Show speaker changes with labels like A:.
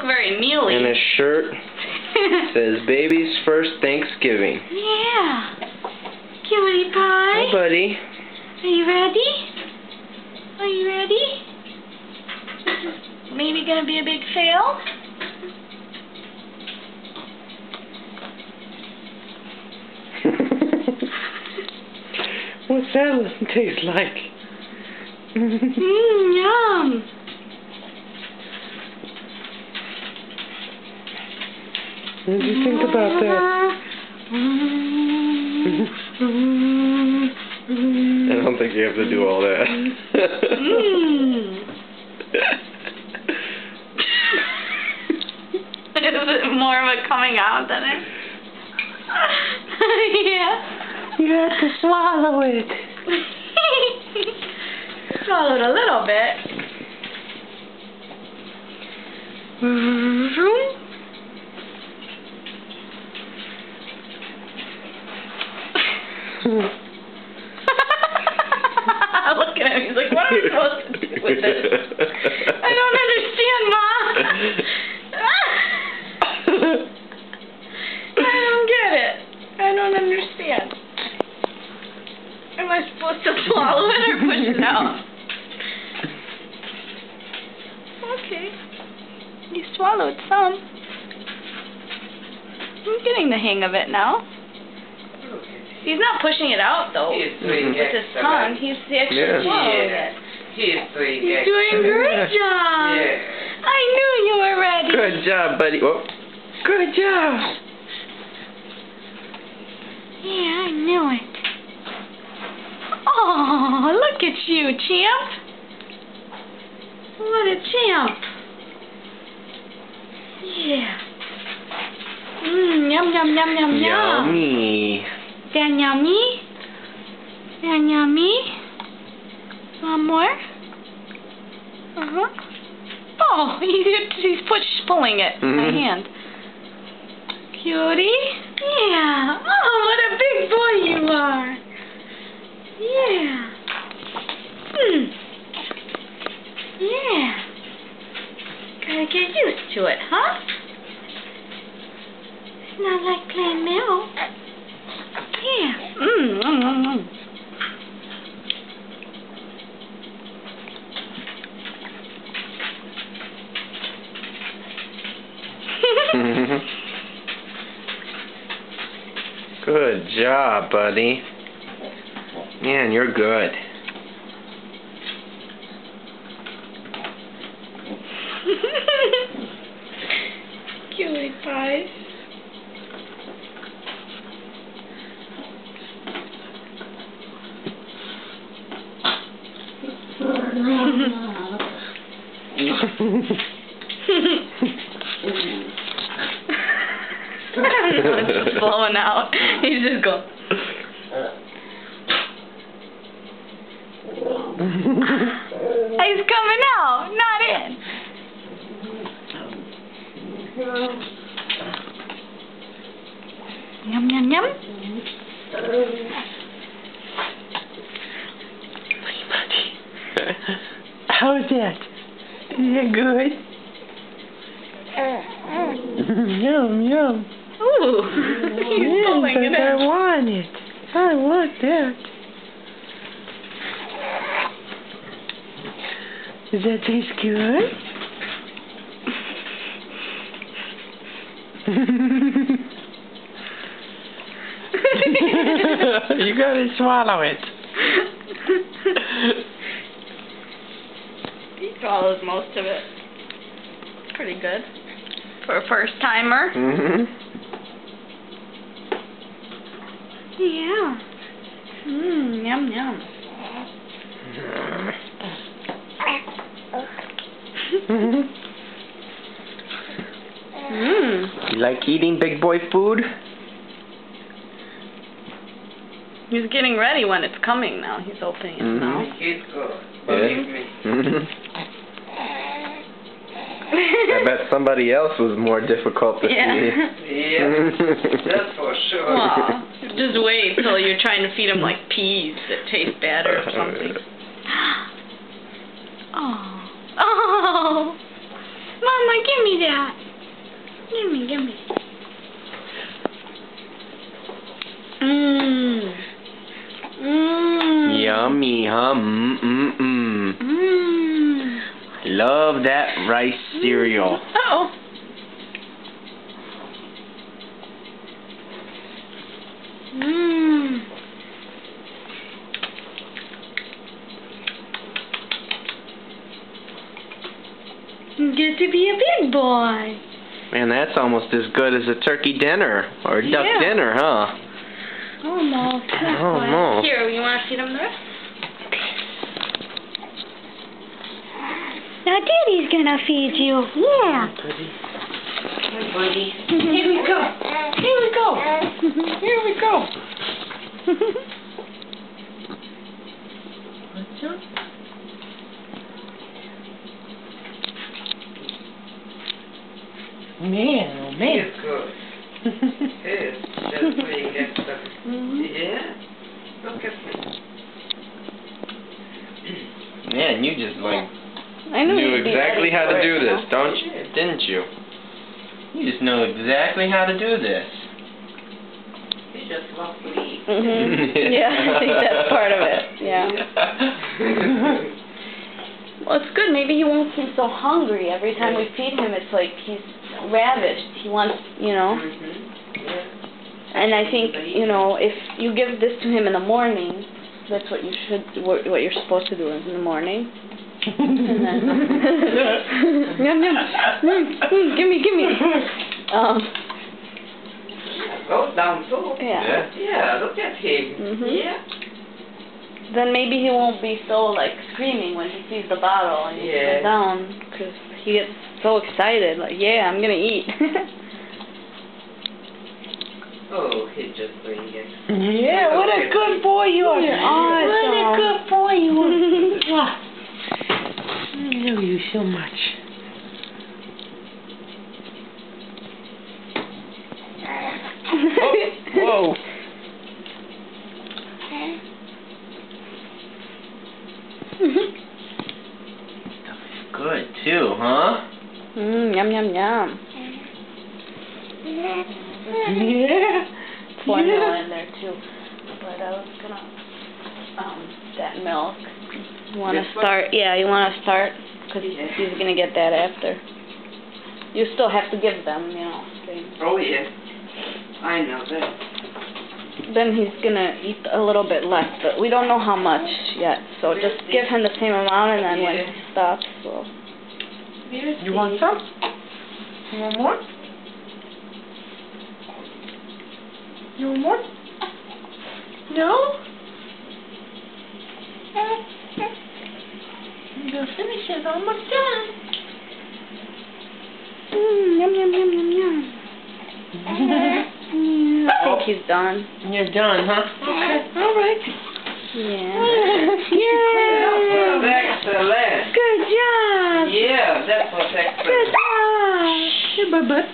A: very mealy.
B: And his shirt says Baby's First Thanksgiving.
A: Yeah. Cutie pie.
B: Hi, buddy.
A: Are you ready? Are you ready? This is maybe going to be a big fail.
B: What's that taste like?
A: Yum.
B: What did you think about that? I don't think you have to do all that.
A: Is it more of a coming out than it? Yeah.
B: You have to swallow it.
A: Swallowed a little bit. Look at him. He's like, what am I supposed to do with this? I don't understand, Mom. I don't get it. I don't understand. Am I supposed to swallow it or push it out? Okay. You swallowed some. I'm getting the hang of it now. He's not pushing it out, though.
C: He's doing
A: with his tongue. He's actually swallowing it.
C: He's
A: doing a great job.
C: Yeah.
A: I knew you were ready.
B: Good job, buddy. Oh, good job.
A: Yeah, I knew it. Oh, look at you, champ. What a champ. Yeah. Yum, yum, yum, yum, yum.
B: Yummy.
A: That yummy? That yummy? Want more? Uh-huh. Oh, he's pulling it in my hand. Cutie? Yeah. Oh, what a big boy you are. Yeah. Yeah. Gotta get used to it, huh? It's not like plain milk. Yeah.
B: Good job, buddy. Man, you're good.
A: Cutie pie. It's just blowing out. He's just going. He's coming out, not in. Yum, yum, yum.
B: How's that? Is that good? Yum, yum.
A: Ooh, he's pulling it
B: I
A: in.
B: want it. I want that. Does that taste good? You gotta swallow it.
A: He swallows most of it. Pretty good. For a first timer. Yeah. Yum, yum.
B: You like eating big boy food?
A: He's getting ready when it's coming now. He's opening his mouth.
C: He's good. Believe me.
B: I bet somebody else was more difficult to feed.
C: Yeah, that's for sure.
A: Well, just wait till you're trying to feed him like peas that taste bad or something. Oh. Oh. Mama, give me that. gimme. Mmm. Mmm.
B: Yummy, huh? Mmm.
A: Mmm.
B: Love that rice cereal.
A: Oh. Mmm. Get to be a big boy.
B: Man, that's almost as good as a turkey dinner or a duck
A: Yeah.
B: dinner, huh?
A: Almost.
B: Almost.
A: Here, you want to feed him the rest?
D: Now Daddy's gonna feed you. Yeah.
C: Hi, buddy.
A: Here we go. Here we go. Here we go.
E: Man, oh man.
C: He's good. He's just playing extra. Yeah? Look at me.
B: Man, you just like
A: I knew
B: knew
A: you'd be
B: exactly
A: ready
B: how
A: for
B: to
A: it,
B: do
A: you
B: this,
A: know?
B: don't you? Didn't you? You just know exactly how to do this.
C: He just loves to eat.
A: Yeah, I think that's part of it. Yeah. Well, it's good. Maybe he won't seem so hungry. Every time we feed him, it's like he's ravished. He wants, you know.
C: Yeah.
A: And I think, you know, if you give this to him in the morning, that's what you should, what you're supposed to do in the morning. And then, yum yum, gimme.
C: Goes down too.
A: Yeah.
C: Yeah, look at him.
A: Mhm.
C: Yeah.
A: Then maybe he won't be so like screaming when he sees the bottle and he
C: Yeah.
A: sits down because he gets so excited. Like, yeah, I'm gonna eat.
C: Oh, he's just playing it.
E: Yeah, what a good boy you are.
A: You're
E: What a
A: awesome.
E: good boy you are. Mwah. I love you so much.
B: Whoa. Good too, huh?
A: Yum yum yum.
E: Yeah.
A: Formula in there too. But I was gonna that milk. You want to
C: This one?
A: start? Yeah, you want to start because
C: Yeah.
A: he's gonna get that after. You still have to give them, you know.
C: Oh, yeah. I know that.
A: Then he's gonna eat a little bit less, but we don't know how much yet. So just give him the same amount, and then when he stops, we'll.
E: You want some? You want more? You want more? No? You're finish it. Almost done.
A: Yum yum yum yum yum. I think he's done.
E: You're done, huh? Okay. All right.
A: Yeah.
E: Yay!
C: Excellent.
A: Good job.
C: Yeah, that was excellent.
A: Good job.
E: Hey, bud.